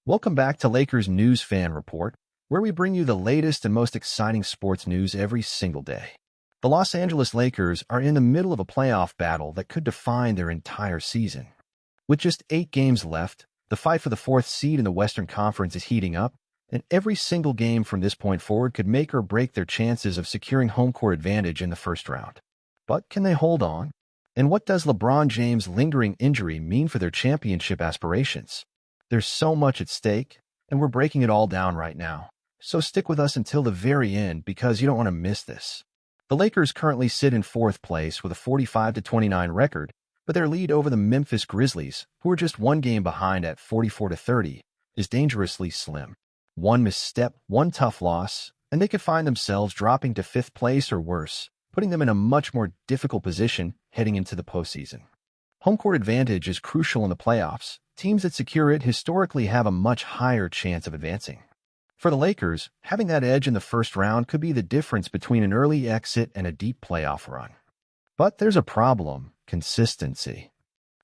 Welcome back to Lakers News Fan Report, where we bring you the latest and most exciting sports news every single day. The Los Angeles Lakers are in the middle of a playoff battle that could define their entire season. With just 8 games left, the fight for the 4th seed in the Western Conference is heating up, and every single game from this point forward could make or break their chances of securing home court advantage in the first round. But can they hold on? And what does LeBron James' lingering injury mean for their championship aspirations? There's so much at stake, and we're breaking it all down right now. So stick with us until the very end because you don't want to miss this. The Lakers currently sit in 4th place with a 45-29 record, but their lead over the Memphis Grizzlies, who are just 1 game behind at 44-30, is dangerously slim. One misstep, one tough loss, and they could find themselves dropping to 5th place or worse, putting them in a much more difficult position heading into the postseason. Home court advantage is crucial in the playoffs. Teams that secure it historically have a much higher chance of advancing. For the Lakers, having that edge in the first round could be the difference between an early exit and a deep playoff run. But there's a problem: consistency.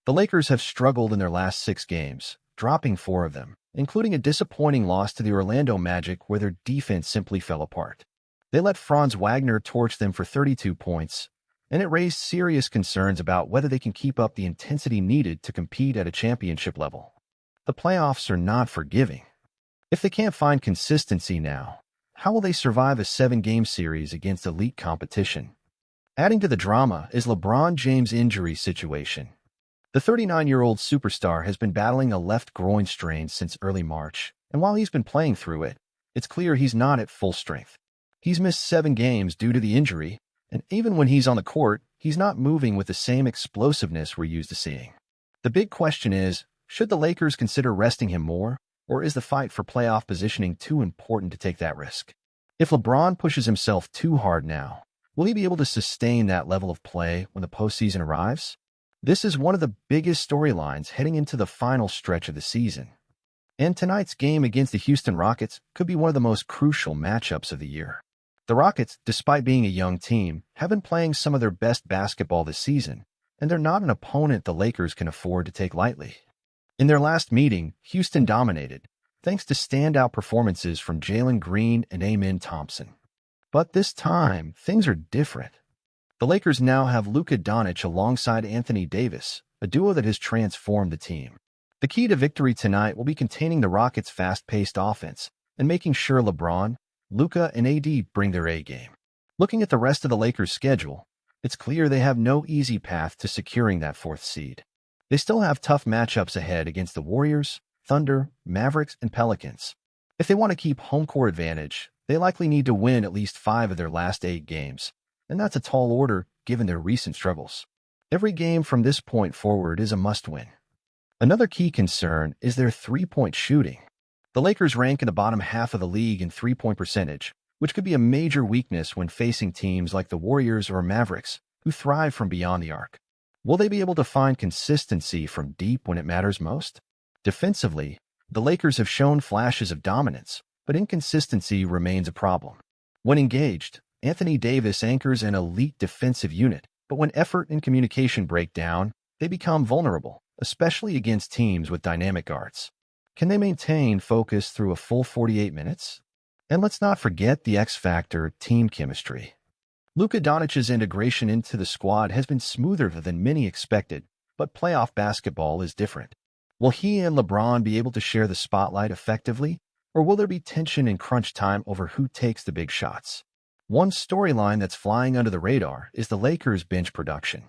The Lakers have struggled in their last 6 games, dropping 4 of them, including a disappointing loss to the Orlando Magic where their defense simply fell apart. They let Franz Wagner torch them for 32 points, and it raised serious concerns about whether they can keep up the intensity needed to compete at a championship level. The playoffs are not forgiving. If they can't find consistency now, how will they survive a 7-game series against elite competition? Adding to the drama is LeBron James' injury situation. The 39-year-old superstar has been battling a left groin strain since early March, and while he's been playing through it, it's clear he's not at full strength. He's missed 7 games due to the injury, and even when he's on the court, he's not moving with the same explosiveness we're used to seeing. The big question is, should the Lakers consider resting him more, or is the fight for playoff positioning too important to take that risk? If LeBron pushes himself too hard now, will he be able to sustain that level of play when the postseason arrives? This is one of the biggest storylines heading into the final stretch of the season. And tonight's game against the Houston Rockets could be one of the most crucial matchups of the year. The Rockets, despite being a young team, have been playing some of their best basketball this season, and they're not an opponent the Lakers can afford to take lightly. In their last meeting, Houston dominated, thanks to standout performances from Jalen Green and Amen Thompson. But this time, things are different. The Lakers now have Luka Doncic alongside Anthony Davis, a duo that has transformed the team. The key to victory tonight will be containing the Rockets' fast-paced offense and making sure LeBron, Luka, and AD bring their A-game. Looking at the rest of the Lakers' schedule, it's clear they have no easy path to securing that 4th seed. They still have tough matchups ahead against the Warriors, Thunder, Mavericks, and Pelicans. If they want to keep home court advantage, they likely need to win at least 5 of their last 8 games, and that's a tall order given their recent struggles. Every game from this point forward is a must-win. Another key concern is their 3-point shooting. The Lakers rank in the bottom half of the league in 3-point percentage, which could be a major weakness when facing teams like the Warriors or Mavericks, who thrive from beyond the arc. Will they be able to find consistency from deep when it matters most? Defensively, the Lakers have shown flashes of dominance, but inconsistency remains a problem. When engaged, Anthony Davis anchors an elite defensive unit, but when effort and communication break down, they become vulnerable, especially against teams with dynamic guards. Can they maintain focus through a full 48 minutes? And let's not forget the X factor: team chemistry. Luka Doncic's integration into the squad has been smoother than many expected, but playoff basketball is different. Will he and LeBron be able to share the spotlight effectively, or will there be tension in crunch time over who takes the big shots? One storyline that's flying under the radar is the Lakers' bench production.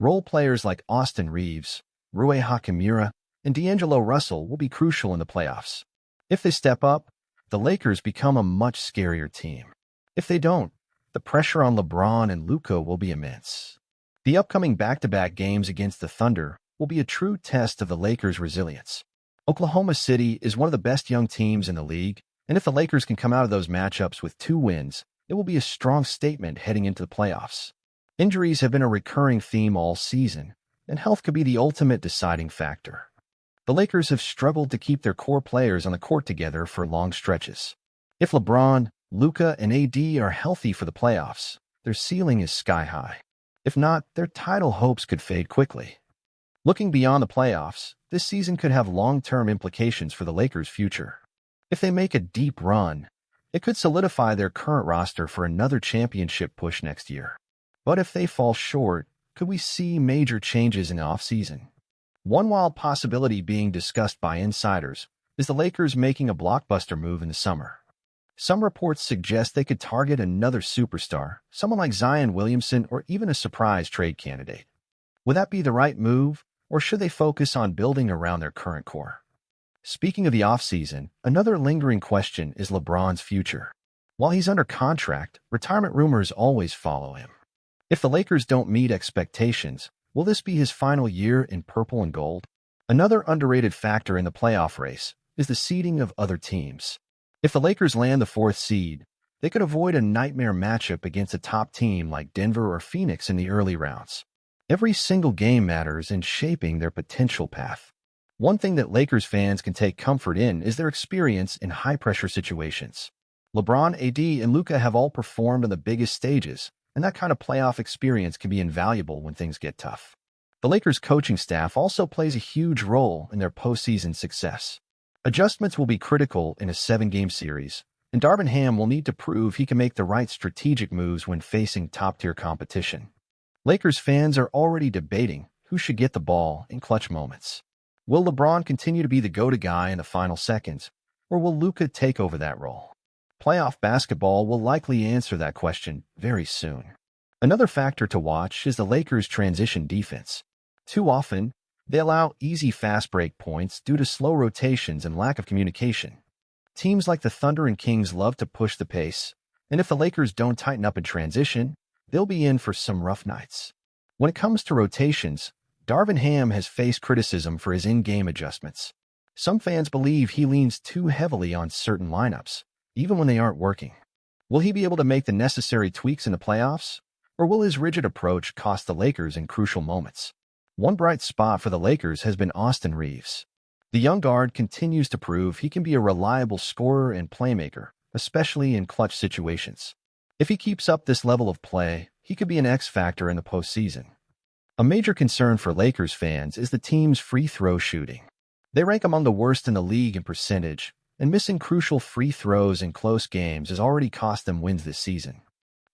Role players like Austin Reeves, Rui Hachimura, and D'Angelo Russell will be crucial in the playoffs. If they step up, the Lakers become a much scarier team. If they don't, the pressure on LeBron and Luka will be immense. The upcoming back-to-back games against the Thunder will be a true test of the Lakers' resilience. Oklahoma City is one of the best young teams in the league, and if the Lakers can come out of those matchups with 2 wins, it will be a strong statement heading into the playoffs. Injuries have been a recurring theme all season, and health could be the ultimate deciding factor. The Lakers have struggled to keep their core players on the court together for long stretches. If LeBron, Luka, and AD are healthy for the playoffs, their ceiling is sky high. If not, their title hopes could fade quickly. Looking beyond the playoffs, this season could have long-term implications for the Lakers' future. If they make a deep run, it could solidify their current roster for another championship push next year. But if they fall short, could we see major changes in the offseason? One wild possibility being discussed by insiders is the Lakers making a blockbuster move in the summer. Some reports suggest they could target another superstar, someone like Zion Williamson, or even a surprise trade candidate. Would that be the right move, or should they focus on building around their current core? Speaking of the offseason, another lingering question is LeBron's future. While he's under contract, retirement rumors always follow him. If the Lakers don't meet expectations, will this be his final year in purple and gold? Another underrated factor in the playoff race is the seeding of other teams. If the Lakers land the fourth seed, they could avoid a nightmare matchup against a top team like Denver or Phoenix in the early rounds. Every single game matters in shaping their potential path. One thing that Lakers fans can take comfort in is their experience in high-pressure situations. LeBron, AD, and Luka have all performed on the biggest stages, and that kind of playoff experience can be invaluable when things get tough. The Lakers' coaching staff also plays a huge role in their postseason success. Adjustments will be critical in a 7-game series, and Darvin Ham will need to prove he can make the right strategic moves when facing top-tier competition. Lakers fans are already debating who should get the ball in clutch moments. Will LeBron continue to be the go-to guy in the final seconds, or will Luka take over that role? Playoff basketball will likely answer that question very soon. Another factor to watch is the Lakers' transition defense. Too often, they allow easy fast break points due to slow rotations and lack of communication. Teams like the Thunder and Kings love to push the pace, and if the Lakers don't tighten up in transition, they'll be in for some rough nights. When it comes to rotations, Darvin Ham has faced criticism for his in-game adjustments. Some fans believe he leans too heavily on certain lineups, even when they aren't working. Will he be able to make the necessary tweaks in the playoffs, or will his rigid approach cost the Lakers in crucial moments? One bright spot for the Lakers has been Austin Reeves. The young guard continues to prove he can be a reliable scorer and playmaker, especially in clutch situations. If he keeps up this level of play, he could be an X-factor in the postseason. A major concern for Lakers fans is the team's free throw shooting. They rank among the worst in the league in percentage, and missing crucial free throws in close games has already cost them wins this season.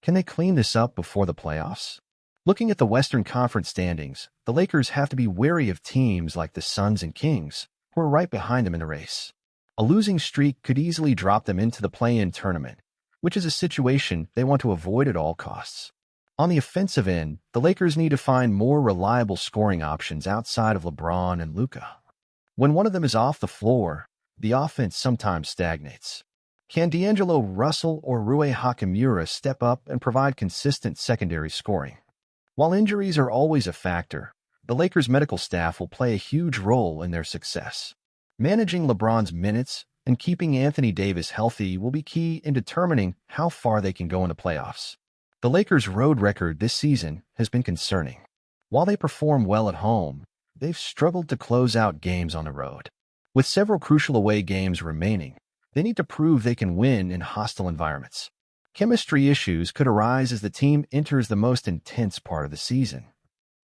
Can they clean this up before the playoffs? Looking at the Western Conference standings, the Lakers have to be wary of teams like the Suns and Kings, who are right behind them in the race. A losing streak could easily drop them into the play-in tournament, which is a situation they want to avoid at all costs. On the offensive end, the Lakers need to find more reliable scoring options outside of LeBron and Luka. When one of them is off the floor, the offense sometimes stagnates. Can D'Angelo Russell or Rui Hachimura step up and provide consistent secondary scoring? While injuries are always a factor, the Lakers' medical staff will play a huge role in their success. Managing LeBron's minutes and keeping Anthony Davis healthy will be key in determining how far they can go in the playoffs. The Lakers' road record this season has been concerning. While they perform well at home, they've struggled to close out games on the road. With several crucial away games remaining, they need to prove they can win in hostile environments. Chemistry issues could arise as the team enters the most intense part of the season.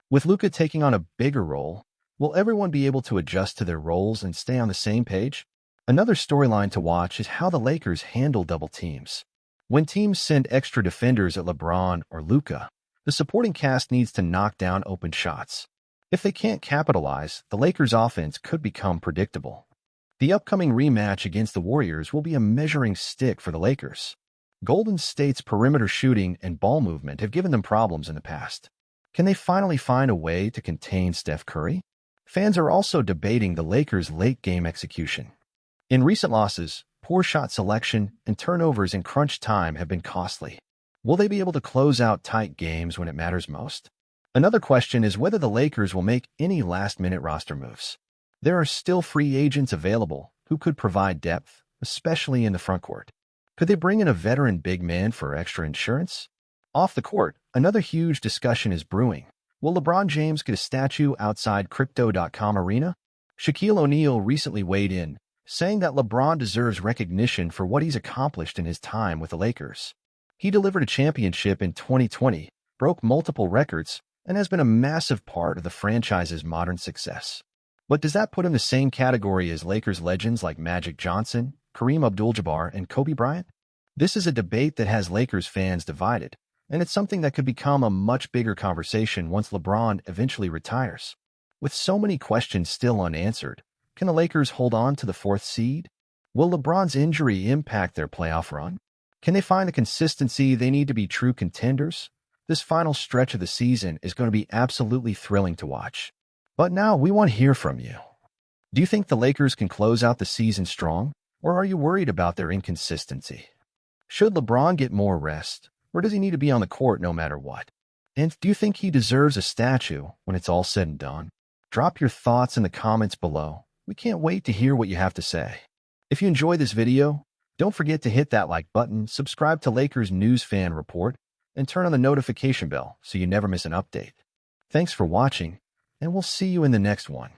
With Luka taking on a bigger role, will everyone be able to adjust to their roles and stay on the same page? Another storyline to watch is how the Lakers handle double teams. When teams send extra defenders at LeBron or Luka, the supporting cast needs to knock down open shots. If they can't capitalize, the Lakers' offense could become predictable. The upcoming rematch against the Warriors will be a measuring stick for the Lakers. Golden State's perimeter shooting and ball movement have given them problems in the past. Can they finally find a way to contain Steph Curry? Fans are also debating the Lakers' late-game execution. In recent losses, poor shot selection and turnovers in crunch time have been costly. Will they be able to close out tight games when it matters most? Another question is whether the Lakers will make any last-minute roster moves. There are still free agents available who could provide depth, especially in the frontcourt. Could they bring in a veteran big man for extra insurance? Off the court, another huge discussion is brewing. Will LeBron James get a statue outside Crypto.com arena? Shaquille O'Neal recently weighed in, saying that LeBron deserves recognition for what he's accomplished in his time with the Lakers. He delivered a championship in 2020, broke multiple records, and has been a massive part of the franchise's modern success. But does that put him in the same category as Lakers legends like Magic Johnson, Kareem Abdul-Jabbar, and Kobe Bryant? This is a debate that has Lakers fans divided, and it's something that could become a much bigger conversation once LeBron eventually retires. With so many questions still unanswered, can the Lakers hold on to the fourth seed? Will LeBron's injury impact their playoff run? Can they find the consistency they need to be true contenders? This final stretch of the season is going to be absolutely thrilling to watch. But now we want to hear from you. Do you think the Lakers can close out the season strong, or are you worried about their inconsistency? Should LeBron get more rest, or does he need to be on the court no matter what? And do you think he deserves a statue when it's all said and done? Drop your thoughts in the comments below. We can't wait to hear what you have to say. If you enjoyed this video, don't forget to hit that like button, subscribe to Lakers News Fan Report, and turn on the notification bell so you never miss an update. Thanks for watching, and we'll see you in the next one.